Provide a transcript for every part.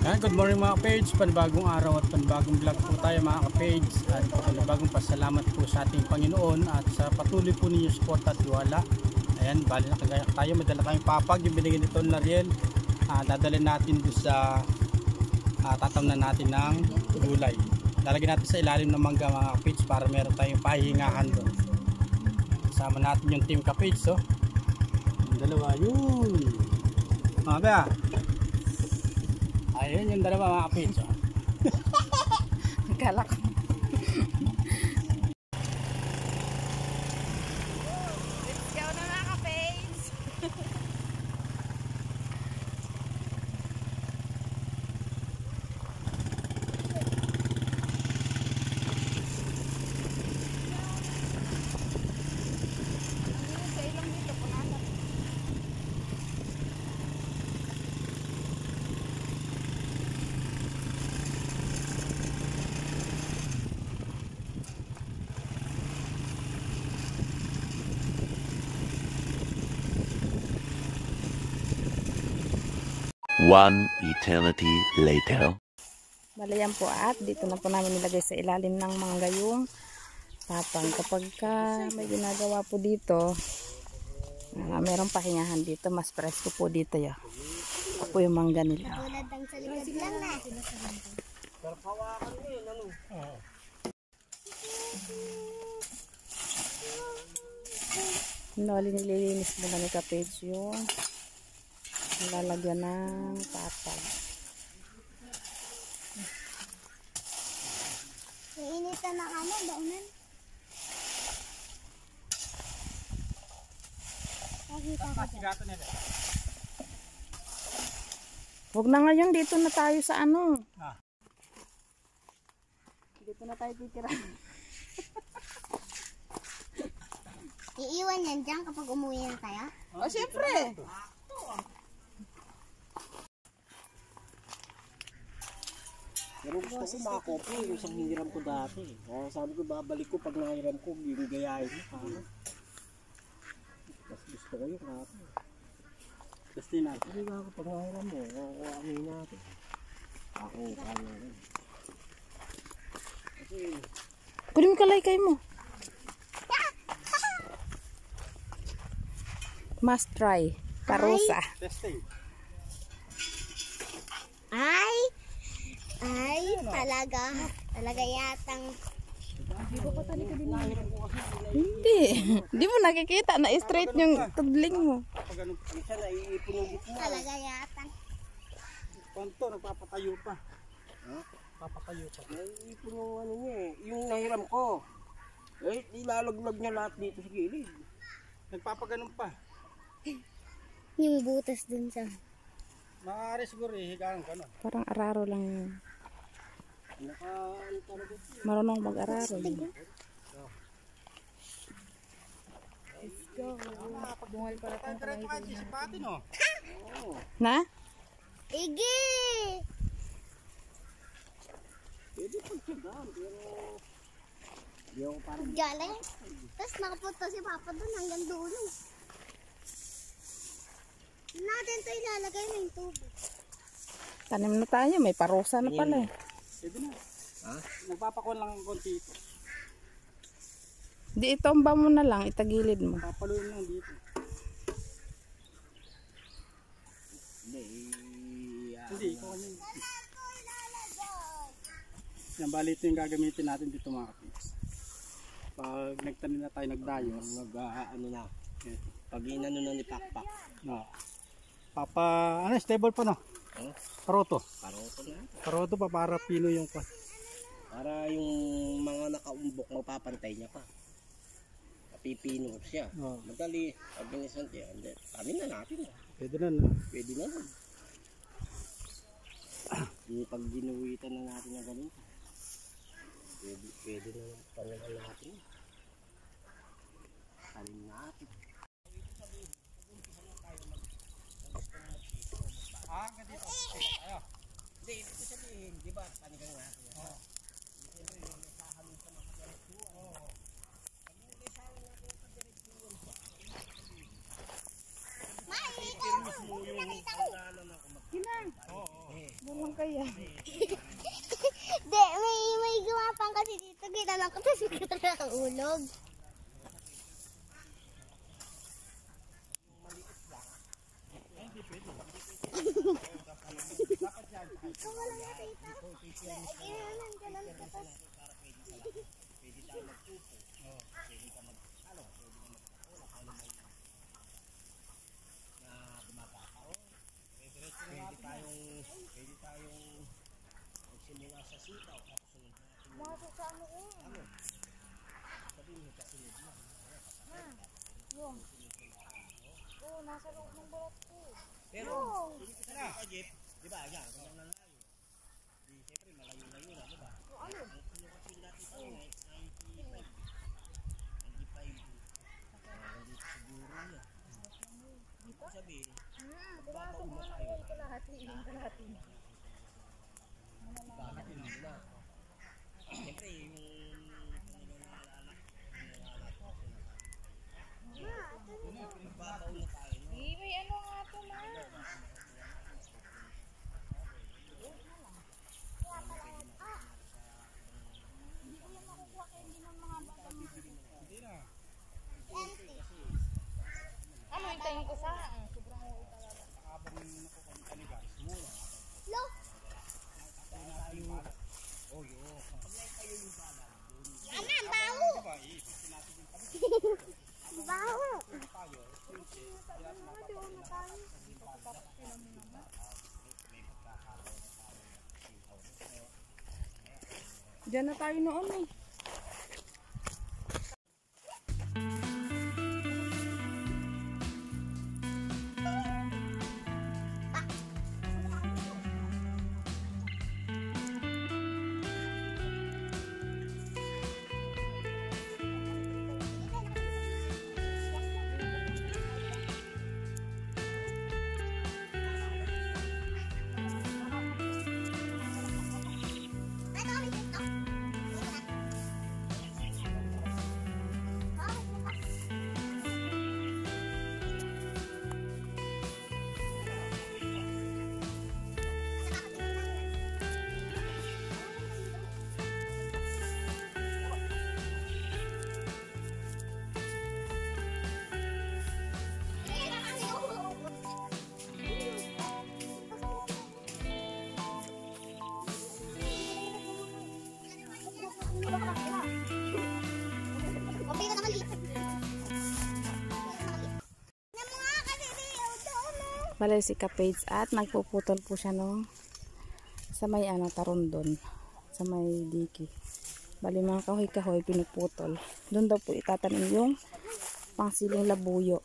Good morning mga page, panibagong araw at panibagong vlog po tayo mga ka-page. At panibagong pasalamat po sa ating Panginoon at sa patuloy po ninyo support at tiwala. Ayan, bali na kagaya tayo, madala tayong papag, yung binigyan nito na Riel. Dadalhin natin doon sa tatamnan natin ng gulay. Lalagyan natin sa ilalim ng mangga mga ka-page para meron tayong pahingahan doon. Kasama natin yung team ka-page, so. Yung dalawa, yun. Mga ba? Ayun yung dalawa mga kapits. Galak. Let's go na mga kapits. One eternity later. Balayan po at dito na po namin nilagay sa ilalim ng mangga yung tapang. Kapag may ginagawa po dito, merong pahingahan dito, mas presko po dito ya. Ito po yung mangga nila. Tulad ng sa likod lang na. Nililinis muna ni Kapage yung lalagyan ng tapang. Iinitan ng ano, daunan. Nakita ko dyan. Huwag na ngayon, dito na tayo sa ano. Dito na tayo titira. Iiwan yan dyan kapag umuwi na tayo? O, siyempre. Pero gusto ko makakopi yung isang hiniram ko dati. Kaya sabi ko babalik ko pag nahiram ko yung gayahin mo. Mas gusto ko yung kapo. Gusto na. Hindi ka ako pag nahiram mo. Kukuhamin natin. Ako kaya rin. Kasi Kunin mo kalaykay mo. Must try. Parusa. Testing. Talaga yatang. Hindi. Hindi mo nakikita na straight yung tudling mo. Pag ganun, minsan naiipon yung gitna. Talaga yatang. panto, nagpapatayo pa. Papatayo pa. Naiipon yung ano niya eh. Yung nahiram ko. Eh, ilalaglag niya lahat dito sa gilid. Nagpapaganon pa. Yung butas dun sa. Maaari siguro higaan ka no. Parang araro lang yun. Ano talaga ito? Marunong mag-araro. Let's go. Bungal pala itong Diretso ka si Pati no. Na? Igi! Pwede pagsagaan pero hindi ako parang Galing. Tapos nakapunta si Papa dun hanggang dulo. Natin ito ilalagay na yung tubo. Tanim na tayo. May parusa na pala eh. Pwede na. Magpapakuan lang ng konti ito. Di itomba mo na lang. Itagilid mo. Papaluin lang dito. Hindi, ikaw ano yun. Yan, bali ito yung gagamitin natin dito mga kapits. Pag nagtanim na tayo, nagdayos. ano na. Ito. Pag inano na ni Pakpak. No. Stable pa no? Karoto. Karoto na. Karoto pa para pino yung pa. Para yung mga nakaumbok mapapantay niya pa. Pipino siya. Madali. Sabi ni Santi, amin na natin. Pwede na no? Pwede na nun. Yung pag ginuwitan na natin yung ganito. Pwede na panagal natin. Talim natin. Ganito. Hindi, ibig ko sabihin, di ba, panigang natin. Siyempre, yung nakahalong sa mga kadirektuan. Pag nilisahan natin yung kadirektuan pa, Ma, ikaw mo! Nakita ko! Bulang kaya. Di, may gumapang kasi dito. Ginanong ko, tapos bigla nakahulog. Ikaw wala nga tita. Ginanon, ganon ka tapos. Pwede tayo magpupo. Pwede ka mag-ano, pwede ka mag-ako, ano may na bumabakaw. Pwede tayong magsimula sa sitaw, tapos sunod natin. Masa sa ano eh. Ano? Sabihin mo kasunod na. Yung. Oo, nasa loob ng balat ko. Pero, hindi ka sa Jeep, di ba? Yan, ganyan lang layo. Di, siyempre, malayo-layo na, di ba? Ano? Ang kasi natin ito, 95. 95. Nandito siguro yan. Dito? Sabihin, babaon na tayo. Kalahati. Bakit hindi na? Siyempre, yung nalala ko. Babaon na tayo. No? May ano nga ito na. Hindi ko yung makukuha kaya hindi ng mga bata mo. Hindi na. Empty. Ano hintayin ko sa? Sobrang uwi talaga. Habang nakukuha ng kanigas, mura. Lo! Oh, yun. Pag tayo yung bala, Ano, ang baho! diba, isipin natin yung kami. Ang baho! Tayo, Diyan na tayo noon eh. Bale si Kapage at nagpuputol po siya no sa may ano tarundon sa may diki. Bale mga kahoy-kahoy pinuputol. Doon daw po itatanim yung pangsiling labuyo.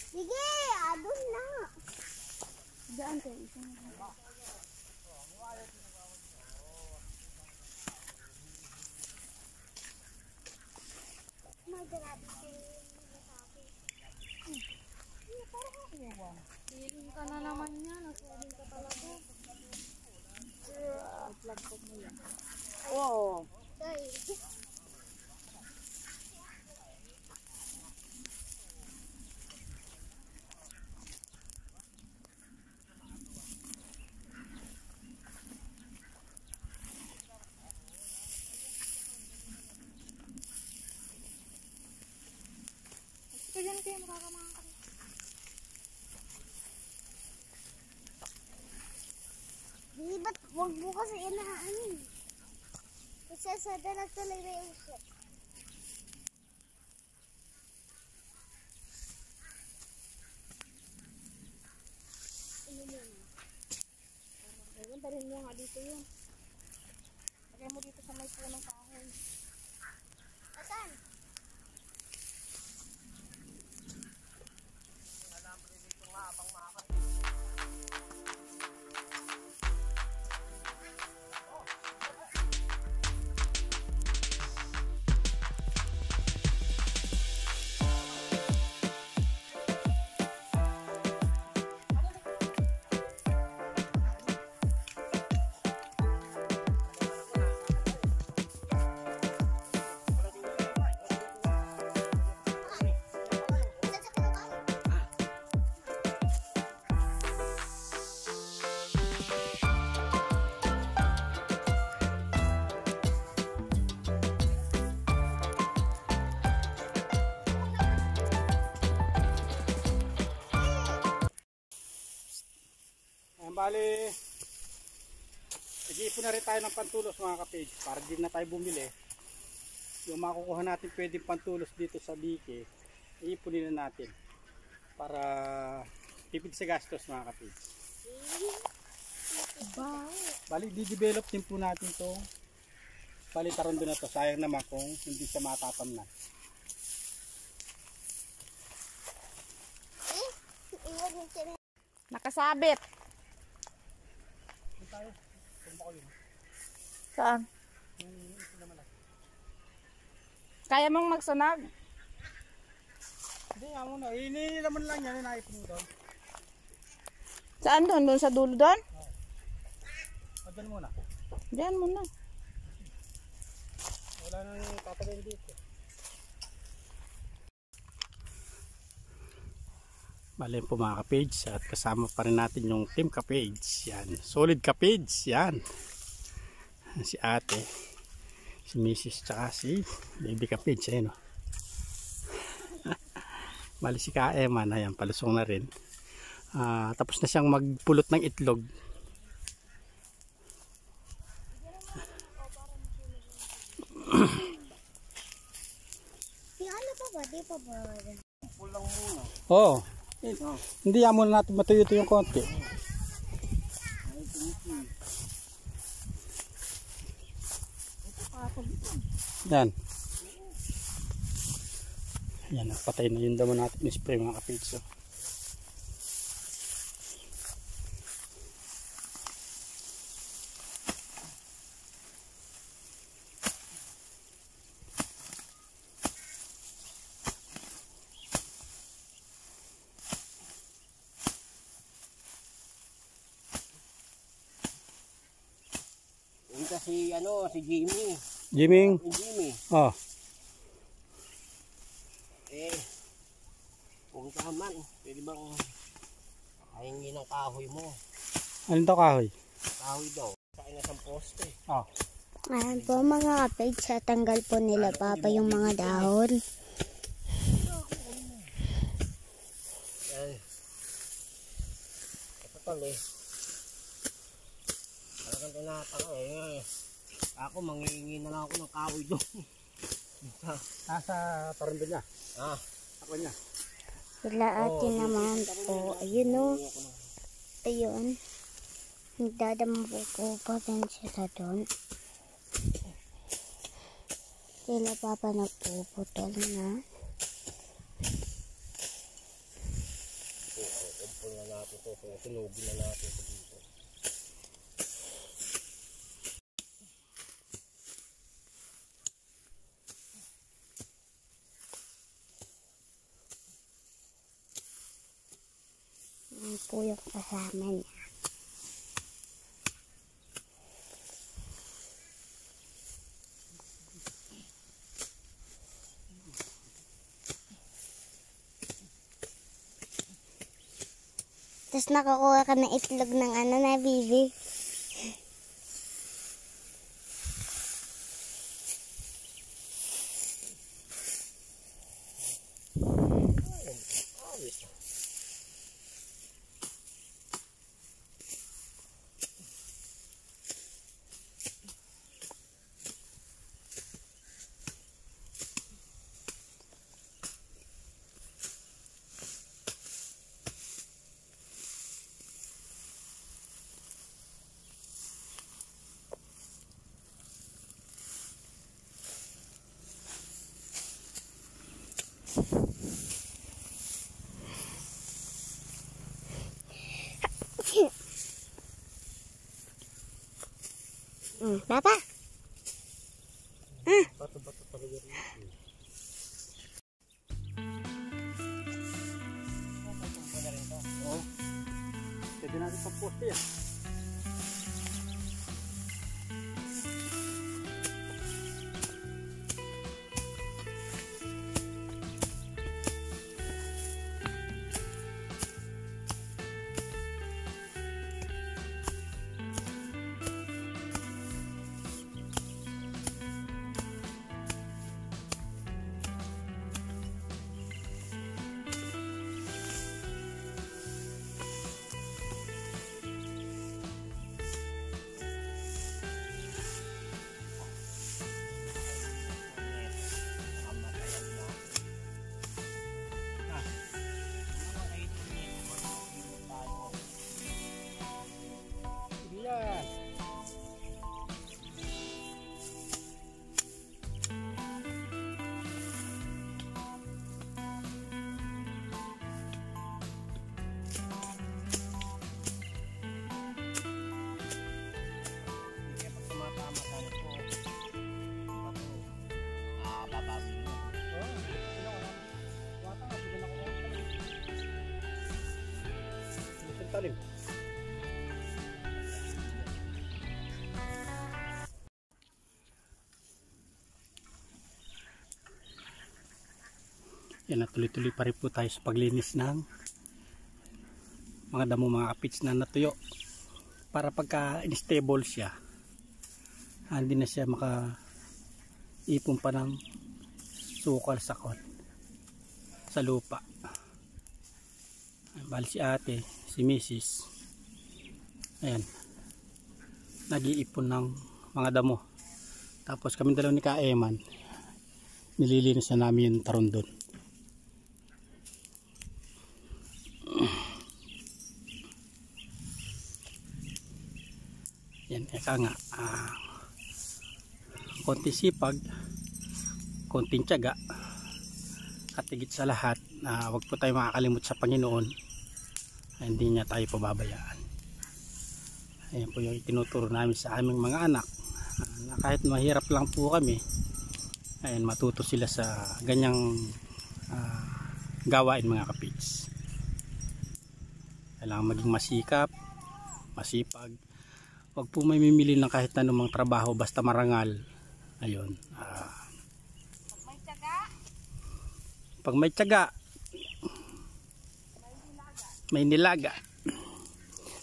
Sige, adun na. Diyan kayo isang Grabe sabi. Feeling ka na naman yan. Feeling ka talaga. Vlog mo yan. Oo. Sorry. Ito yan kayo makakamahan ka. Di ba't huwag mo kasi inaanin? Kasi sa dalag tuloy na yung shit. Ano mo na? Ayun, dalhin mo nga dito yun. Lagay mo dito sa may punong kahoy. Asan? bali, nag-iipon na rin tayo ng pantulos mga kapage para din na tayo bumili. Yung makukuha natin pwedeng pantulos dito sa Bike, iipunin na natin para tipid sa gastos mga kapage. Bali, di-develop din po natin to. Bali, tarondo na to. Sayang naman kung hindi siya matatamnan. Nakasabit. Saan? Kaya mong magsunag? Hindi nga muna. Inilaman lang yan. Inaipon mo doon. Saan doon? Doon sa dulo doon? Diyan muna. Diyan muna. Wala nang tatagayin dito. Bale po mga kapage at kasama pa rin natin yung team kapage. Yan. Solid kapage. Yan. Si ate. Si Mrs. tsaka si baby kapage. Ayan o. Bale si Kaeman. Ayan. Palusong na rin. Tapos na siyang magpulot ng itlog. Ano pa ba? Di pa ba? Pulang muna. Oo. Hindi yan muna natin matuyo-tuyo yung konti. Yan. Yan. Patay na yung damo natin. Spray mga kapage. So. Yung kasi ano, si Jimmy. Jiming. Si Jimmy. Oh. Kung taman, pwede bang kahingi ng kahoy mo? Ano to kahoy? Kahoy daw. Sa isang poste. Oh. Ayan po mga kapage, sa tanggal po nila papa yung mga dahon. Ito tol eh. Talagang tinataka eh. Ako mangingi na lang ako ng kahoy doon. Nasa tarondo niya. Ako niya. Sila atin naman po. Ayun o. Ayun. Nagdadambo ko pa din siya sa doon. Sila papa nagpuputol na. Kumpul na natin ito. Sinugin na natin ito dito. Yan po yung kasama niya. Tapos nakakuha ka ng itlog ng ano na, baby. Papa. Bato-bato talaga rin. Oo. Pwede natin pag-poste yan. talim. Yan, tuloy-tuloy pa rin po tayo sa paglinis ng mga damo, mga kapits na natuyo para pagka unstable siya, hindi na siya maka-ipon pa ng sukal sa lupa. Bali si ate, si misis, ayan, nag-iipon ng mga damo. Tapos kami dalaw ni Kaeman, nililinis na namin yung taron doon. Yan, eka nga, konting sipag, konting tiyaga, at higit sa lahat, wag po tayo makakalimot sa Panginoon, hindi niya tayo pababayaan. Ayan po yung itinuturo namin sa aming mga anak, na kahit mahirap lang po kami, ayan, matuto sila sa ganyang gawain, mga kapits. Kailangan maging masikap, masipag. Huwag po may mimili ng kahit anumang trabaho basta marangal. Ayun. Pag may tiyaga, may nilaga.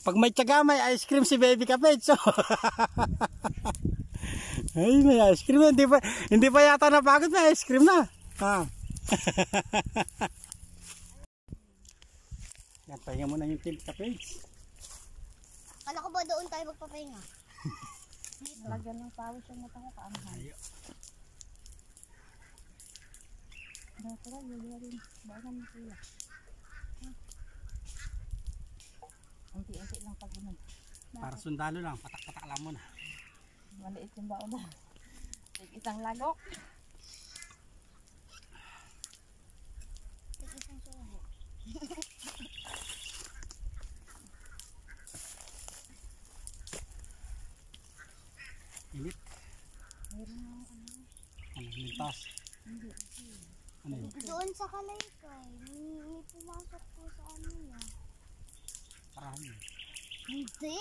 Pag may tiyaga, may ice cream si Baby Kapetso. Ay, may ice cream. Hindi pa yata napagod, may ice cream na. Yan, pahinga muna yung Baby Kapetso. Kala ko ba doon tayo magpapahinga? Lagyan ng pawis yung mata ko kaanghan. Dito lang, yun rin. Bagan mo sila. Unti-unti lang pag-unan. Para sundalo lang, patak-patak lang muna. Maliit yung baon na. Isang lagok. Isang suho. Init. Ano, lintas? Ano yun? Doon sa Kalaykay, may pumasok po sa ano niya. Parahan yun. Hindi!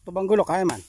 Ito bang gulo, kaya man?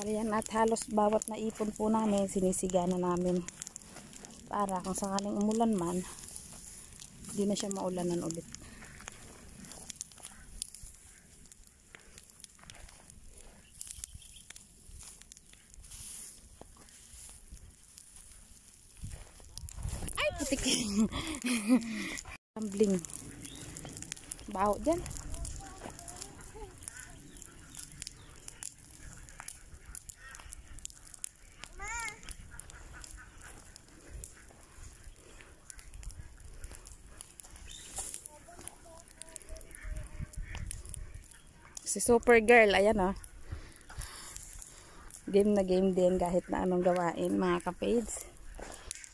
Ayan, at halos bawat naipon po namin, sinisiga na namin. Para kung sakaling umulan man, hindi na siya maulanan ulit. Ay, putik. Tumbling. Baho dyan. Si Supergirl, ayan o. Game na game din kahit na anong gawain mga ka-page.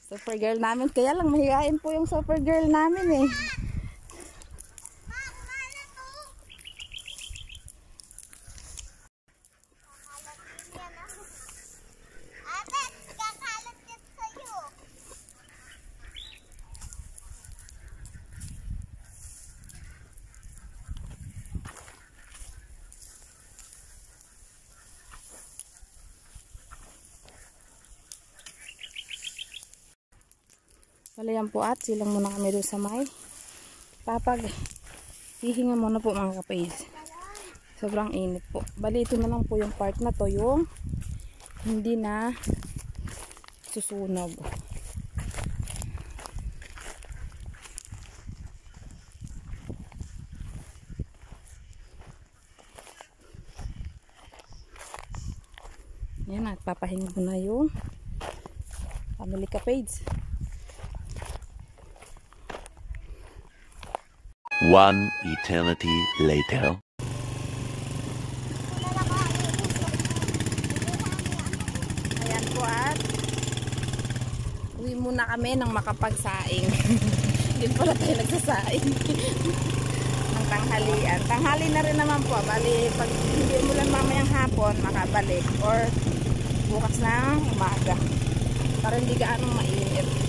Supergirl namin, kaya lang mahihain po yung Supergirl namin eh. Wala yan po at silang muna kami doon sa may papag. Hihinga muna po mga kapais. Sobrang init po. Bali ito na lang po yung part na to yung hindi na susunog. Yan at papahinga muna yung family kapais. 1 eternity later. Ayan po at uwi muna kami ng makapagsaing. Hindi pala tayo nagsasaing. Ng tanghalian. Tanghali na rin naman po. Bali, pag hindi umulan mamayang hapon, makabalik. Or bukas na umaga. Para hindi gaanong mainit.